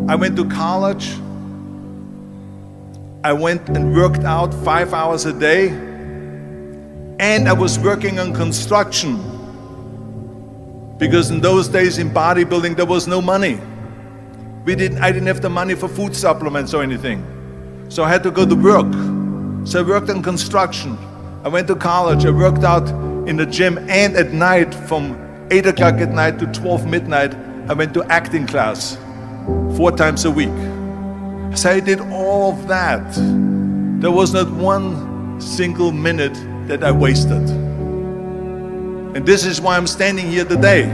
I went to college. I went and worked out 5 hours a day, and I was working on construction, because in those days in bodybuilding there was no money. I didn't have the money for food supplements or anything, so I had to go to work. So I worked on construction. I went to college. I worked out in the gym, and at night from 8 o'clock at night to 12 midnight I went to acting class 4 times a week. So I did all of that. There was not one single minute that I wasted. And this is why I'm standing here today.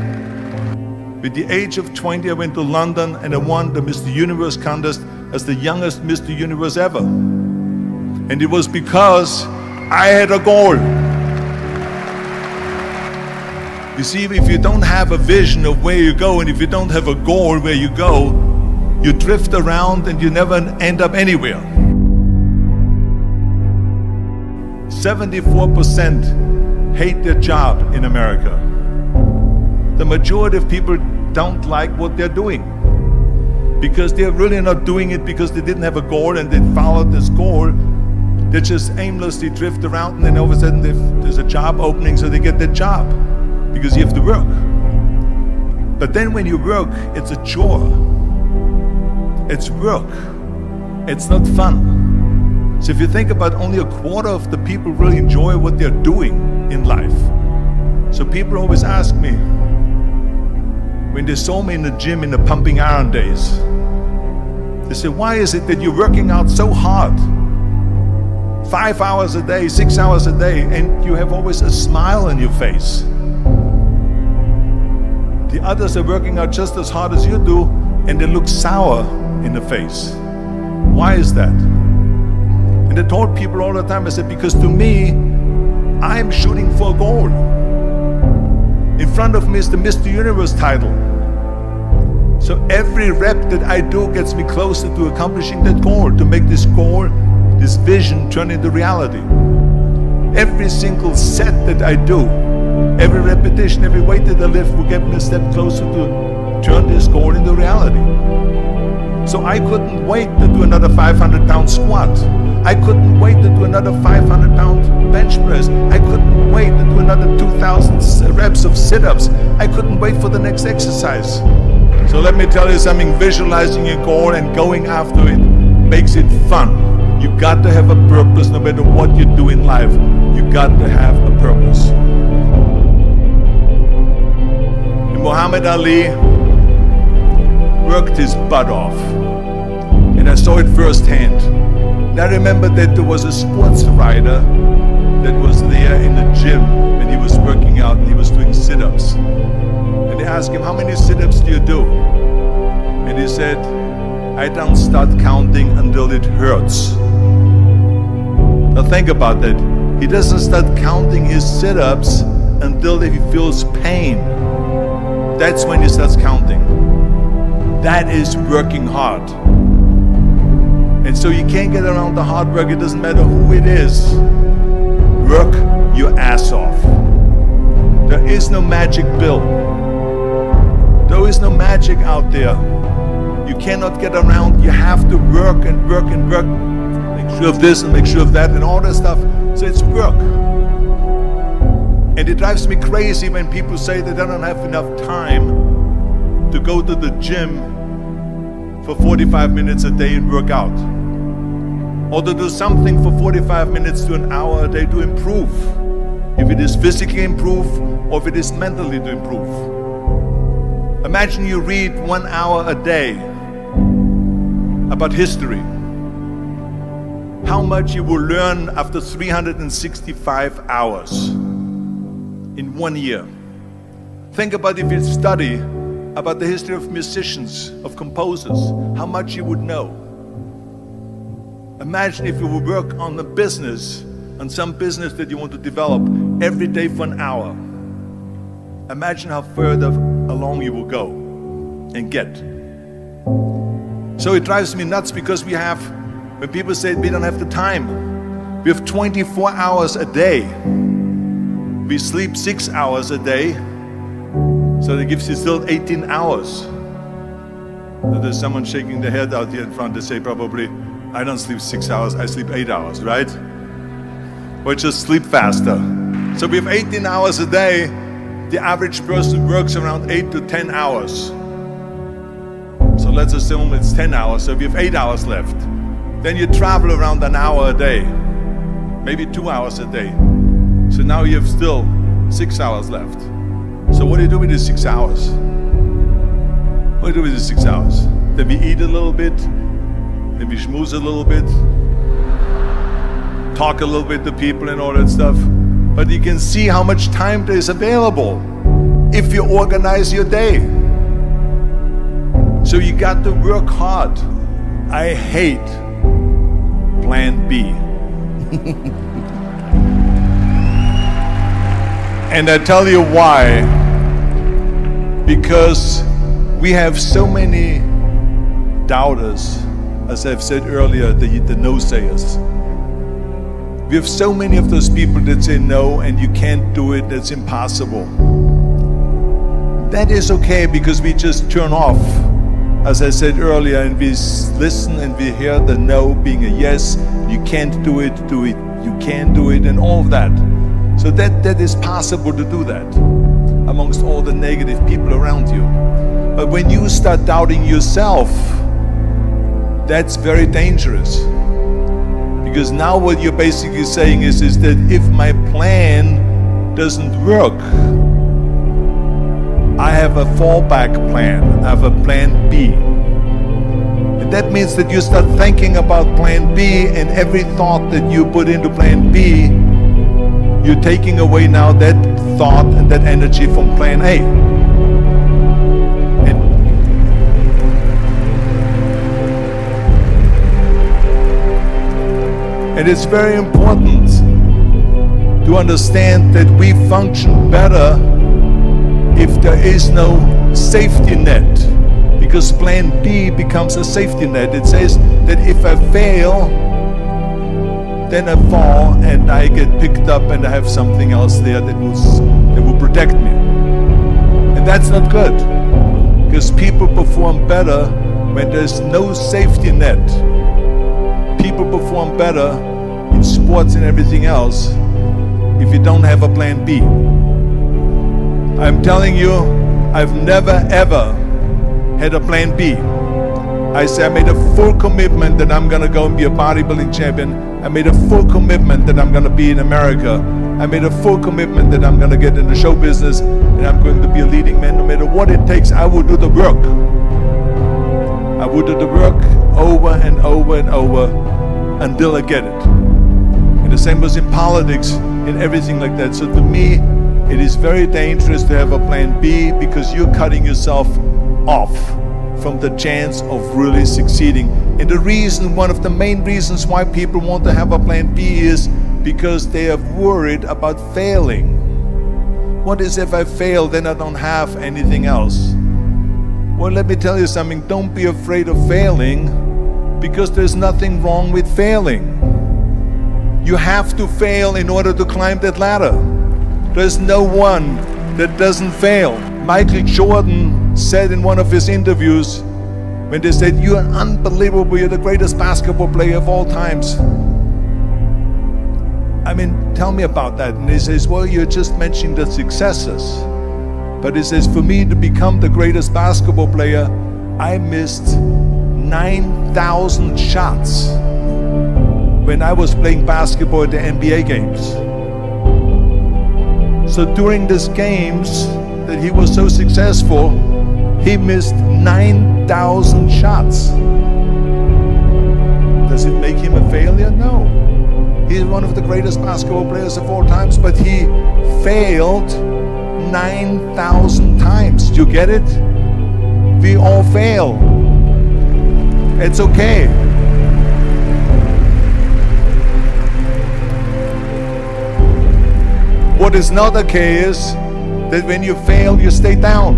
With the age of 20, I went to London and I won the Mr. Universe contest as the youngest Mr. Universe ever. And it was because I had a goal. You see, if you don't have a vision of where you go, and if you don't have a goal where you go, you drift around and you never end up anywhere. 74% hate their job in America. The majority of people don't like what they're doing, because they're really not doing it because they didn't have a goal and they followed this goal. They just aimlessly drift around, and then all of a sudden there's a job opening, so they get that job because you have to work. But then when you work, it's a chore. It's work. It's not fun. So if you think about, only a quarter of the people really enjoy what they're doing in life. So people always ask me, when they saw me in the gym in the pumping iron days, they say, why is it that you're working out so hard? 5 hours a day, 6 hours a day, and you have always a smile on your face. The others are working out just as hard as you do, and they look sour in the face. Why is that? And I told people all the time, I said, because to me, I'm shooting for a goal. In front of me is the Mr. Universe title. So every rep that I do gets me closer to accomplishing that goal, to make this goal, this vision, turn into reality. Every single set that I do, every repetition, every weight that I lift will get me a step closer to turn this goal into reality. So I couldn't wait to do another 500-pound squat. I couldn't wait to do another 500-pound bench press. I couldn't wait to do another 2,000 reps of sit-ups. I couldn't wait for the next exercise. So let me tell you something, visualizing your goal and going after it makes it fun. You got to have a purpose. No matter what you do in life, you got to have a purpose. And Muhammad Ali worked his butt off, and I saw it firsthand. And I remember that there was a sports writer that was there in the gym when he was working out, and he was doing sit-ups. And they asked him, how many sit-ups do you do? And he said, I don't start counting until it hurts. Now think about that. He doesn't start counting his sit-ups until he feels pain. That's when he starts counting. That is working hard. And so you can't get around the hard work. It doesn't matter who it is. Work your ass off. There is no magic pill. There is no magic out there. You cannot get around. You have to work and work and work. Make sure of this and make sure of that and all that stuff. So it's work. And it drives me crazy when people say that they don't have enough time to go to the gym for 45 minutes a day and work out. Or to do something for 45 minutes to an hour a day to improve. If it is physically improve or if it is mentally to improve. Imagine you read 1 hour a day about history. How much you will learn after 365 hours in 1 year. Think about if you study about the history of musicians, of composers, how much you would know. Imagine if you would work on a business, on some business that you want to develop every day for an hour. Imagine how further along you will go and get. So it drives me nuts because when people say we don't have the time, we have 24 hours a day. We sleep 6 hours a day, so that gives you still 18 hours. So there's someone shaking their head out here in front. They say probably, I don't sleep 6 hours, I sleep 8 hours, right? Or just sleep faster. So we have 18 hours a day. The average person works around 8 to 10 hours. So let's assume it's 10 hours, so we have 8 hours left. Then you travel around an hour a day, maybe 2 hours a day. So now you have still 6 hours left. So what do you do with these 6 hours? What do you do with these 6 hours? Then we eat a little bit, then we schmooze a little bit, talk a little bit to people and all that stuff. But you can see how much time there is available if you organize your day. So you got to work hard. I hate plan B. And I tell you why. Because we have so many doubters, as I've said earlier, the no-sayers. We have so many of those people that say no and you can't do it, that's impossible. That is okay because we just turn off, as I said earlier, and we listen and we hear the no being a yes. You can't do it, you can do it, and all of that. So that is possible to do that amongst all the negative people around you. But when you start doubting yourself, that's very dangerous. Because now what you're basically saying is that if my plan doesn't work, I have a fallback plan, I have a plan B. And that means that you start thinking about plan B, and every thought that you put into plan B, you're taking away now that thought and that energy from plan A. And it's very important to understand that we function better if there is no safety net, because plan B becomes a safety net. It says that if I fail, then I fall and I get picked up and I have something else there that will protect me. And that's not good, because people perform better when there's no safety net. People perform better in sports and everything else if you don't have a plan B. I'm telling you, I've never ever had a plan B. I made a full commitment that I'm gonna go and be a bodybuilding champion. I made a full commitment that I'm gonna be in America. I made a full commitment that I'm gonna get in the show business and I'm going to be a leading man. No matter what it takes, I will do the work. I will do the work over and over and over until I get it. And the same was in politics, in everything like that. So to me, it is very dangerous to have a plan B, because you're cutting yourself off from the chance of really succeeding. And the reason, one of the main reasons why people want to have a plan B is because they are worried about failing. What is if I fail, then I don't have anything else? Well, let me tell you something, don't be afraid of failing, because there's nothing wrong with failing. You have to fail in order to climb that ladder. There's no one that doesn't fail. Michael Jordan said in one of his interviews, when they said, "You're unbelievable, you're the greatest basketball player of all times." I mean, tell me about that. And he says, well, you're just mentioning the successes. But he says, for me to become the greatest basketball player, I missed 9,000 shots when I was playing basketball at the NBA games. So during these games that he was so successful, he missed 9,000 shots. Does it make him a failure? No. He's one of the greatest basketball players of all times, but he failed 9,000 times. Do you get it? We all fail. It's okay. What is not okay is that when you fail, you stay down.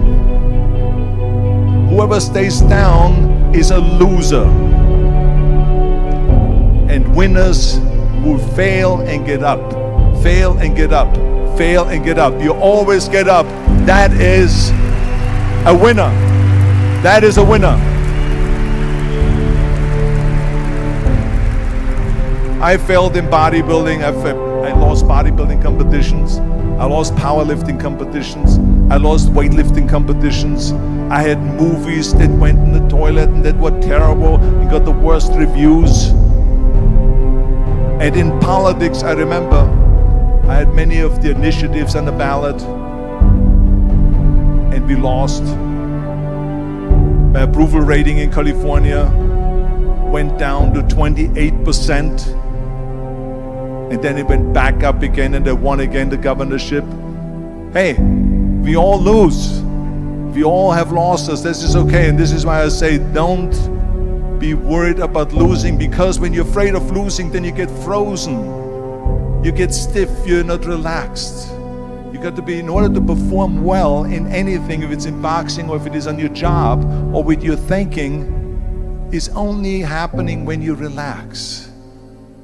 Whoever stays down is a loser. And winners will fail and get up, fail and get up, fail and get up. You always get up. That is a winner. That is a winner. I failed in bodybuilding. I lost bodybuilding competitions. I lost powerlifting competitions. I lost weightlifting competitions. I had movies that went in the toilet and that were terrible and got the worst reviews. And in politics, I remember I had many of the initiatives on the ballot and we lost. My approval rating in California went down to 28%. And then it went back up again and I won again the governorship. Hey, we all lose. We all have losses. This is okay. And this is why I say don't be worried about losing, because when you're afraid of losing, then you get frozen. You get stiff. You're not relaxed. You got to be, in order to perform well in anything, if it's in boxing or if it is on your job or with your thinking, is only happening when you relax.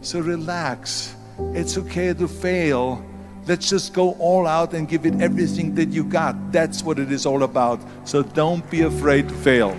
So relax. It's okay to fail. Let's just go all out and give it everything that you got. That's what it is all about. So don't be afraid to fail.